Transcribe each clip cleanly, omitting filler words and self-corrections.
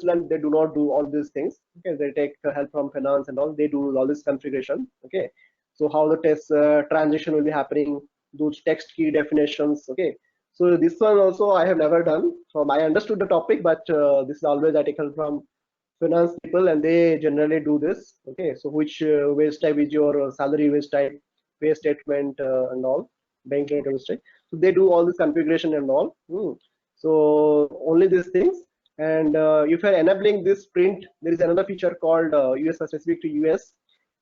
consultant, they do not do all these things. Okay, they take help from finance and all. They do all this configuration. Okay, so how the test transition will be happening, those text key definitions. Okay, so this one also I have never done. So I understood the topic, but this is always I take help from finance people, and they generally do this. Okay, so which wage type is your salary wage type, pay statement and all, bank wage type. So they do all this configuration and all. So only these things. And if you're enabling this print, there is another feature called US specific to US.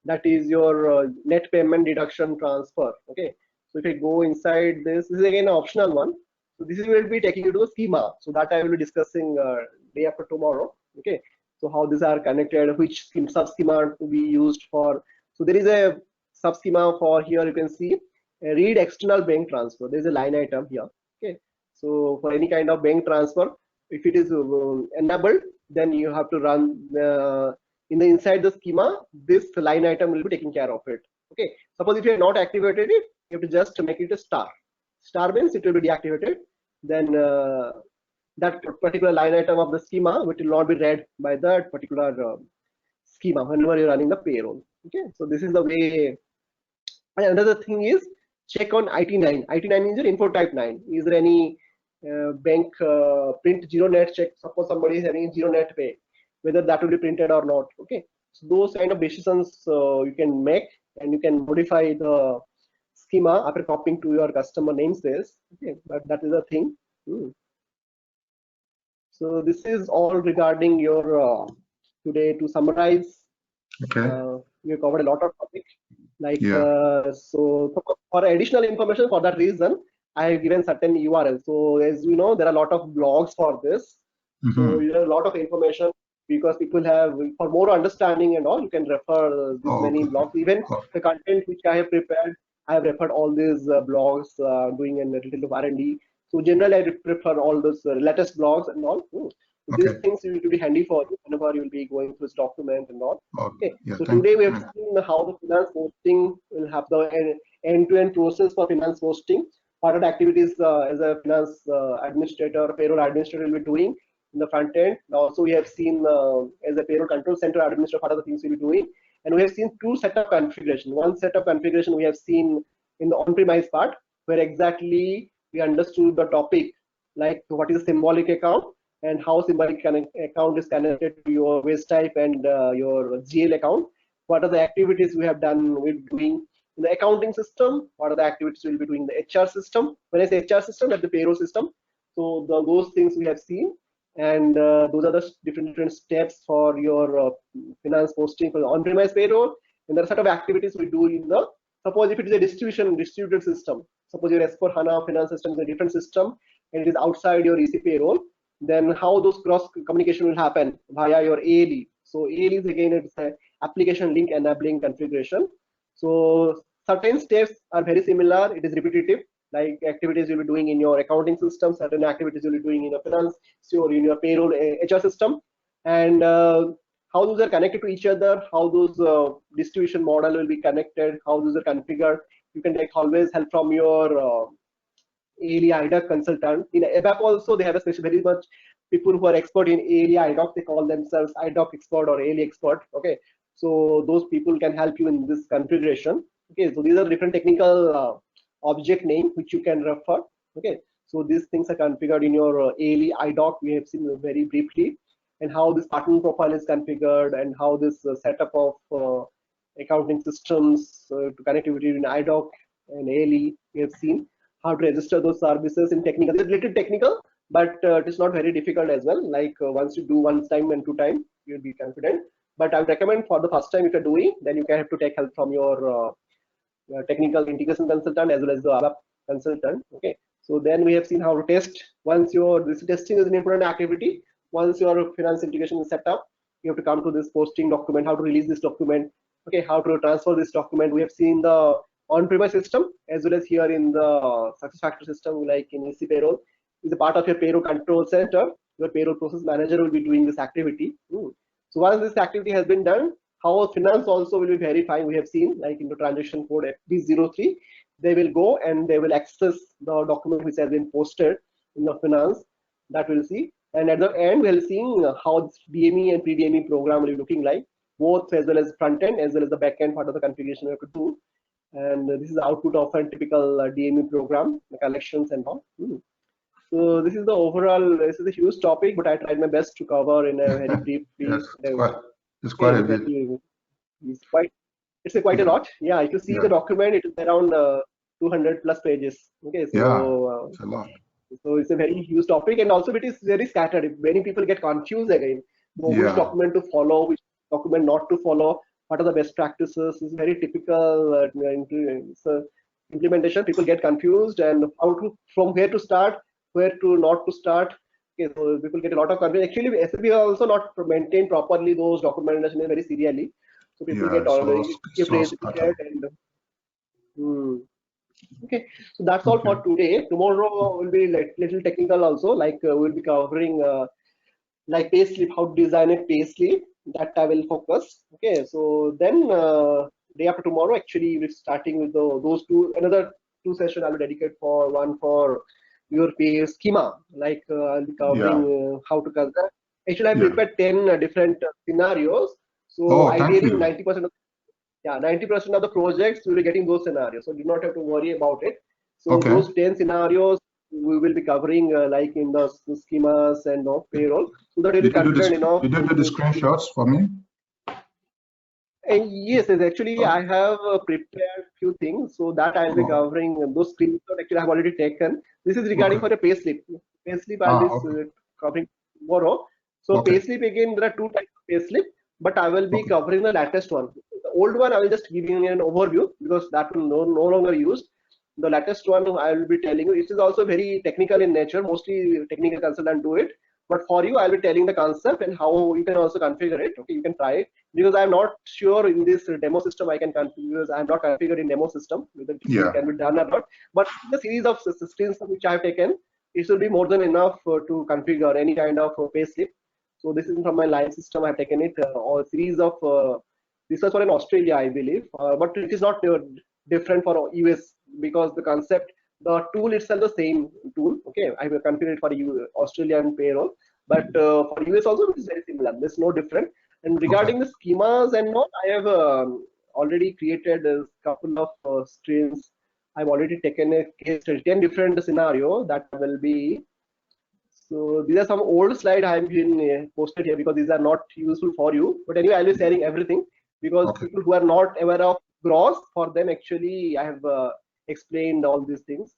That is your net payment deduction transfer. Okay, so if I go inside this, this is again an optional one. So this will be taking you to the schema. So that I will be discussing day after tomorrow. Okay, so how these are connected, which sub schema to be used for. So there is a sub schema for here. You can see read external bank transfer. There is a line item here. Okay, so for any kind of bank transfer, if it is enabled, then you have to run in the inside the schema. This line item will be taking care of it. Okay, suppose if you have not activated it, you have to just make it a star. Star means it will be deactivated. Then that particular line item of the schema which will not be read by that particular schema whenever you're running the payroll. Okay, so this is the way. And another thing is check on IT9. IT9 is your info type 9. Is there any bank print zero net check? Suppose somebody is having zero net pay, whether that will be printed or not. Okay, so those kind of decisions you can make, and you can modify the schema after copying to your customer namespace. Okay, but that is a thing. So this is all regarding your today. To summarize, we covered a lot of topics. Like so for additional information, for that reason, I have given certain URL. So as you know, there are a lot of blogs for this. So you have a lot of information, because people have, for more understanding and all, you can refer many blogs. Even the content which I have prepared, I have referred all these blogs, doing a little bit of R&D. So generally, I prefer all those latest blogs and all. These things will be handy for you whenever you will be going through this document and all. Okay. So today we have seen how the finance posting will have the end-to-end process for finance posting. What are the activities as a finance administrator, payroll administrator will be doing in the front end. Also, we have seen as a payroll control center administrator, what are the things we'll be doing. And we have seen two set of configuration. One set of configuration we have seen in the on-premise part, where exactly we understood the topic, like what is a symbolic account and how symbolic account is connected to your waste type and your GL account. What are the activities we have done with doing in the accounting system? What are the activities we'll be doing in the HR system? When I say HR system, that's the payroll system. So those things we have seen, and those are the different steps for your finance posting for the on-premise payroll. And there are set of activities we do in the, suppose if it is a distributed system, suppose your S/4HANA finance system is a different system and it is outside your EC payroll, then how those cross communication will happen via your ALE. So ALE is again, it's a application link enabling configuration. So certain steps are very similar. It is repetitive, like activities you'll be doing in your accounting system, certain activities you'll be doing in your finance or in your payroll HR system, and how those are connected to each other, how those distribution model will be connected, how those are configured. You can take always help from your ALE IDOC consultant. In ABAP also, they have especially very much people who are expert in ALE IDOC. They call themselves IDOC expert or ALE expert. Okay, so those people can help you in this configuration. Okay, so these are different technical object name which you can refer. Okay, so these things are configured in your ALE IDOC. We have seen very briefly, and how this partner profile is configured, and how this setup of accounting systems to connectivity in IDOC and ALE we have seen. How to register those services in technical. It's a little technical, but it is not very difficult as well. Like once you do one time and two time, you'll be confident. But I would recommend for the first time if you're doing, then you can have to take help from your technical integration consultant as well as the ABAP consultant. Okay. So then we have seen how to test. Once this testing is an important activity, once your finance integration is set up, you have to come to this posting document, how to release this document. Okay, how to transfer this document. We have seen the on-premise system as well as here in the SuccessFactors system, like in EC payroll, is a part of your payroll control center. Your payroll process manager will be doing this activity. So once this activity has been done, how finance also will be verifying. We have seen, like in the transaction code FB03, they will go and they will access the document which has been posted in the finance. That we'll see. And at the end, we'll see how this DME and pre-DME program will be looking like, both as well as front end as well as the back end part of the configuration we have to do. And this is the output of a typical DME program, the collections and all. So this is the overall. This is a huge topic, but I tried my best to cover in a very brief. Yes, it's quite a bit. It's quite a lot. Yeah, if you see the document, it is around 200 plus pages. Okay, so it's a lot. So it's a very huge topic, and also it is very scattered. Many people get confused again. Which document to follow, which document not to follow, what are the best practices? It's very typical implementation. People get confused, and how to, from where to start, where to not to start. Okay, so people get a lot of confusion. Actually, SAP also not maintained properly those documentation very serially. So people get already Okay, so that's all for today. Tomorrow will be little technical also. Like we'll be covering like payslip, how to design a payslip. That I will focus. Okay, so then day after tomorrow, actually we're starting with those another two sessions I'll dedicate for one for your pay schema. Like I'll be covering how to calculate. Actually, I prepared 10 different scenarios. So ideally 90% of 90% of the projects will be getting those scenarios. So do not have to worry about it. So those 10 scenarios we will be covering like in the schemas and payroll. So that you did the screenshots for me. Yes, actually I have prepared few things, so that I'll be covering those screenshots. Actually, I have already taken. This is regarding for a payslip. Payslip I'll be covering tomorrow. So payslip, again, there are two types of payslip, but I will be covering the latest one. The old one I will just give you an overview because that will no longer used. The latest one I will be telling you. It is also very technical in nature. Mostly technical consultant do it. But for you, I'll be telling the concept and how you can also configure it. Okay, you can try it because I'm not sure in this demo system I can configure. Because I'm not configured in demo system whether it can be done or not. But the series of systems which I have taken, it should be more than enough to configure any kind of payslip. So this is from my live system. I have taken it or series of. This was for in Australia, I believe, but it is not different for US because the concept. The tool itself the same tool. Okay, I will configure it for Australian payroll, but for US also it is very similar. There's no different. And regarding the schemas and all, I have already created a couple of streams. I've already taken a case 10 different scenario that will be. So these are some old slides I have been posted here because these are not useful for you. But anyway, I'll be sharing everything because people who are not aware of gross, for them actually I have explained all these things.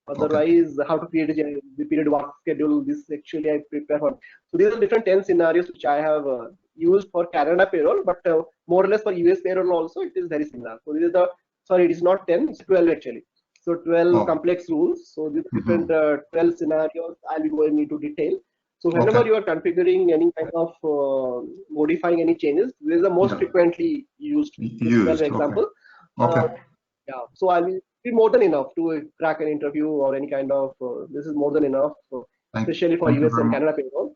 Otherwise, how to create the period work schedule, this actually I prepare for. So these are different 10 scenarios which I have used for Canada payroll, but more or less for US payroll also it is very similar. So this is the, sorry, it is not 10, it's 12 actually. So 12 complex rules. So these different 12 scenarios I'll be going into detail. So whenever you are configuring any kind of modifying any changes, this is the most frequently used 12 example. Yeah, so I'll be more than enough to crack an interview or any kind of. This is more than enough, especially for US and Canada payroll.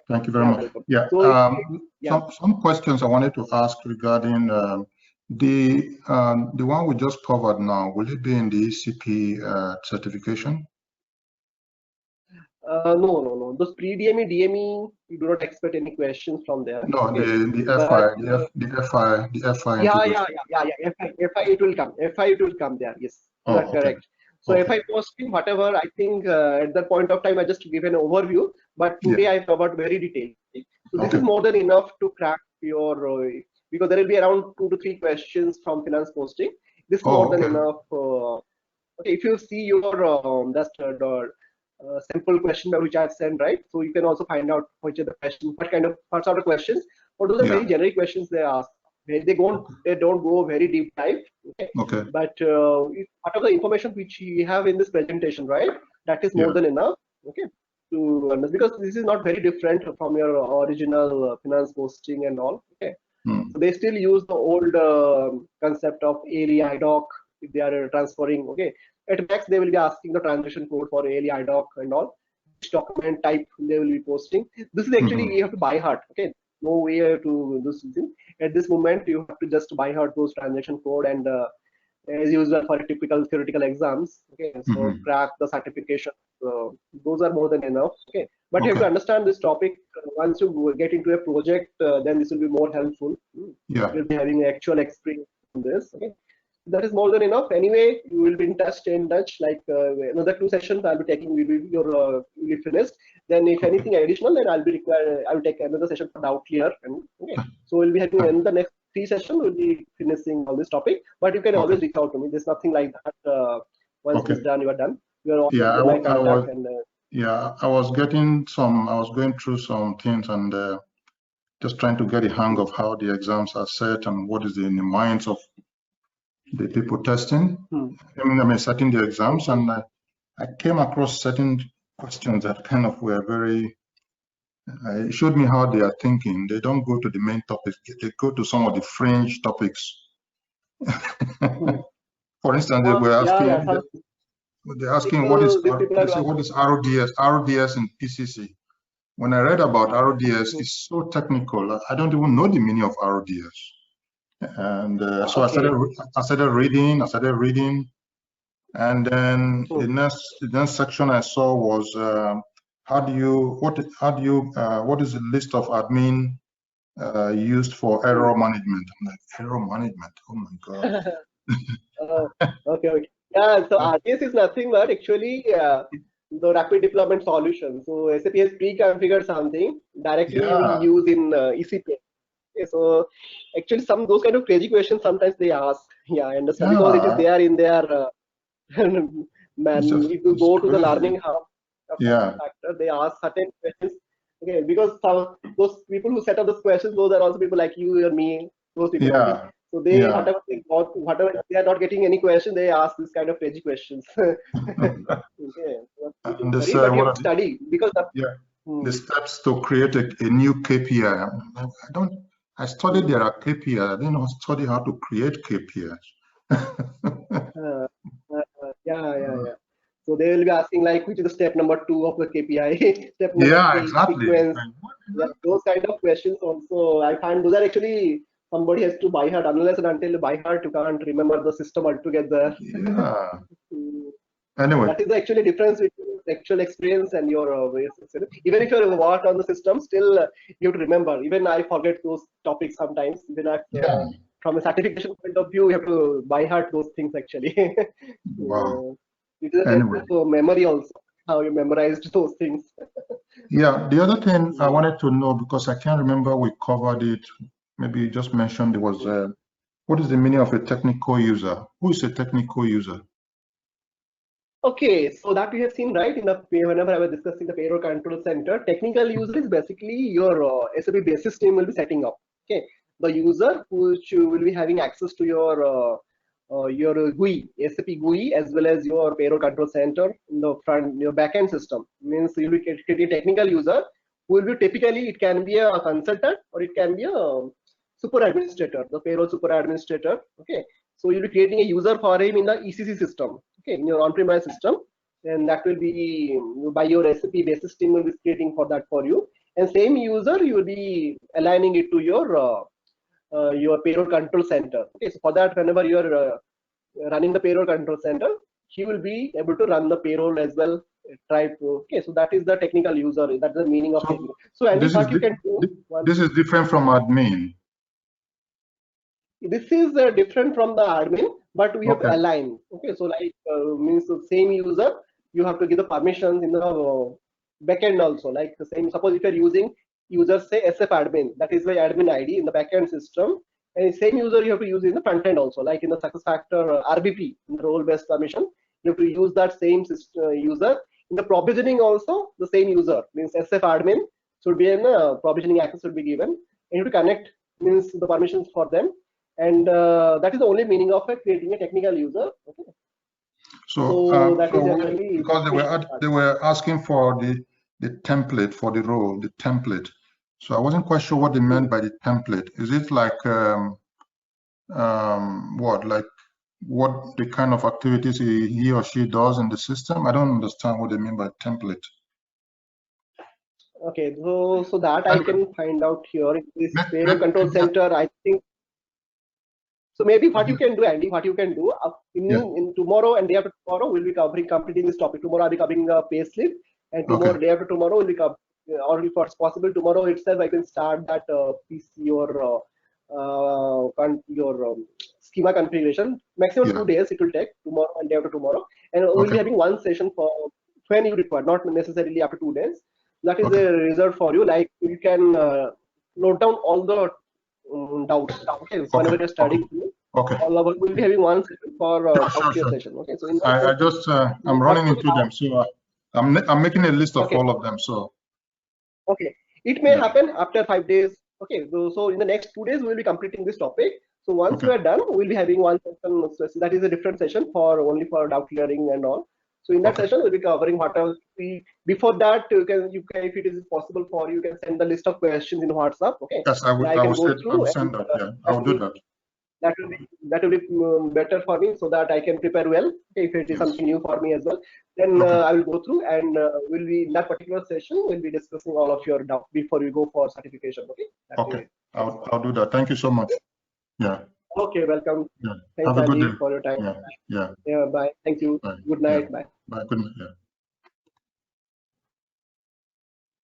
Thank you very much. Yeah. So, some questions I wanted to ask regarding the one we just covered now. Will it be in the ECP certification? No. Those pre-DME, DME, you do not expect any questions from there. No, the FI. Yeah. FI it will come. FI it will come there. Yes, that's correct. So FI posting, whatever, I think at that point of time I just give an overview, but today I covered very detailed. So this is more than enough to crack your because there will be around 2 to 3 questions from finance posting. This is more than enough. If you see your simple question which I have sent, right? So you can also find out which are the questions, what kind of parts of the questions, or those are very generic questions they ask. They don't go very deep dive. But part of the information which we have in this presentation, right? That is more than enough. To understand, because this is not very different from your original finance posting and all. So they still use the old concept of ALE IDOC if they are transferring. At max they will be asking the transaction code for ALE IDOC and all, which document type they will be posting. This is actually you have to by heart. No way to do something. At this moment you have to just by heart those transaction code and as usual for typical theoretical exams. Okay, so crack the certification. Those are more than enough. Okay, but you have to understand this topic. Once you get into a project, then this will be more helpful. Yeah, you'll be having actual experience in this. Okay, that is more than enough. Anyway, you will be in touch. Like another 2 sessions I'll be taking will be will be finished. Then if anything additional, then I'll be required. I will take another session for doubt clear. And okay, so we'll be having in the next 3 sessions. We'll be finishing all this topic. But you can always reach out to me. There's nothing like that. Once it's done, you are done. You are yeah, I was going through some things and just trying to get a hang of how the exams are set and what is in the minds of the people testing. I mean, setting the exams, and I came across certain questions that kind of were very. It showed me how they are thinking. They don't go to the main topics. They go to some of the fringe topics. For instance, they were asking. They're asking what is RODS and PCC. When I read about RODS, it's so technical. I don't even know the meaning of RODS. And so I started reading, and then the next section I saw was what is the list of admin used for error management? I'm like, error management, oh my god. Okay. Yeah, so RDS is nothing but actually the rapid deployment solution. So SAP has pre-configured something directly we use in ECP. Okay, so actually those kind of crazy questions sometimes they ask. Yeah, I understand, because it is there in their if you go to the learning hub factor, they ask certain questions. Okay, because those people who set up those questions, those are also people like you or me, those people. Okay? So they whatever they are not getting any question, they ask this kind of crazy questions. Okay, but study because the steps to create a new KPI. I studied there are KPIs. I didn't study how to create KPIs. Yeah. So they will be asking like, which is the step number 2 of the KPI? Step number 3, exactly. Sequence. Yeah, those kind of questions also. I find those are actually somebody has to by heart. Unless and until by heart, you can't remember the system altogether. Yeah. Anyway, that is actually difference between actual experience and your even if you work on the system, still you have to remember. Even I forget those topics sometimes. Even from a certification point of view, you have to by heart those things actually. Wow. It is a memory also, how you memorized those things. Yeah, the other thing I wanted to know, because I can't remember we covered it, maybe you just mentioned, it was what is the meaning of a technical user? Who is a technical user? Okay, so that we have seen, right? Whenever I was discussing the payroll control center, technical user is basically your SAP basis team will be setting up. Okay, the user which will be having access to your GUI, SAP GUI, as well as your payroll control center in the front, your backend system. Means you will be creating a technical user who will be typically, it can be a consultant or it can be a super administrator, the payroll super administrator. Okay, so you'll be creating a user for him in the ECC system. Okay, in your on-premise system, and that will be by your SAP basis team will be creating for that for you. And same user you will be aligning it to your payroll control center. Okay, so for that, whenever you are running the payroll control center, he will be able to run the payroll as well. Okay, so that is the technical user. That's the meaning of technical. So and what you can do. This is different from admin. This is different from the admin, but we have to align. Okay, so like means the same user, you have to give the permissions in the backend also. Like the same. Suppose if you are using user say SF admin, that is the admin ID in the backend system, and same user you have to use in the front end also. Like in the SuccessFactor RBP, in the role-based permission, you have to use that same user. In the provisioning also, the same user means SF admin should be in provisioning access should be given, and you have to connect means the permissions for them. And that is the only meaning of creating a technical user. Okay. So that is actually because they were asking for the template for the role, the template. So I wasn't quite sure what they meant by the template. Is it like what the kind of activities he or she does in the system? I don't understand what they mean by template. Okay, so that I can find out here. This payroll control center, I think. So maybe what you can do, Andy, what you can do in tomorrow and day after tomorrow, we'll be completing this topic. Tomorrow I'll be covering the payslip, and tomorrow, day after tomorrow, will be or if it's possible, tomorrow itself I can start that your schema configuration. Maximum 2 days it will take, tomorrow and day after tomorrow, and we'll be having one session for when you require, not necessarily after 2 days. That is a result for you. Like you can note down all the doubts. Okay, whenever you're studying. We'll be having one session for session. Okay, so I just I'm running into them, so I'm making a list of all of them. So it may happen after 5 days. Okay, so in the next 2 days we'll be completing this topic. So once we are done, we'll be having one session. That is a different session for only for doubt clearing and all. So in that session, we'll be covering whatever. Before that, you can, if it is possible for you, you can send the list of questions in WhatsApp. Okay. Yes, I will send that. Yeah, I will do that. That will be better for me, so that I can prepare well. Okay, if it is something new for me as well, then I will go through, and we'll be in that particular session. We'll be discussing all of your doubts before you go for certification. Okay. I'll do that. Thank you so much. Yeah. Okay, welcome. Yeah. Thanks, Have a good Andy, day for your time. Yeah. Bye. Thank you. Bye. Good night. Bye. Bye. Good night. Yeah.